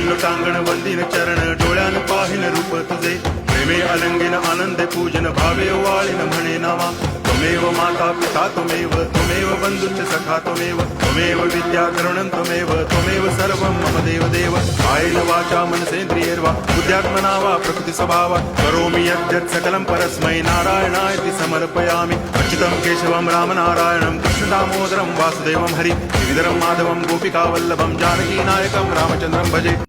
लोटांगण वंदिन चरण डोळ्यान पाहिन रूप तुझे प्रेमे अलंगिन आनंद पूजन भावे वाळीन म्हणे नामा त्वमेव माता पिता त्वमेव बंधुश्च सखा त्वमेव विद्या करुणं त्वमेव सर्वं मम देव कायेन वाचा मनसेन्द्रियैर्वा बुद्ध्यात्मना वा प्रकृति स्वभावात् करोमि यद्यत् सकलं परस्मै नारायणायति समर्पयामि अच्युतं केशवं रामनारायणं कृष्णदामोदरं वासुदेवं हरि गिरिधरं माधवं गोपिकावल्लभं जानकीनायकं रामचन्द्रं भजे।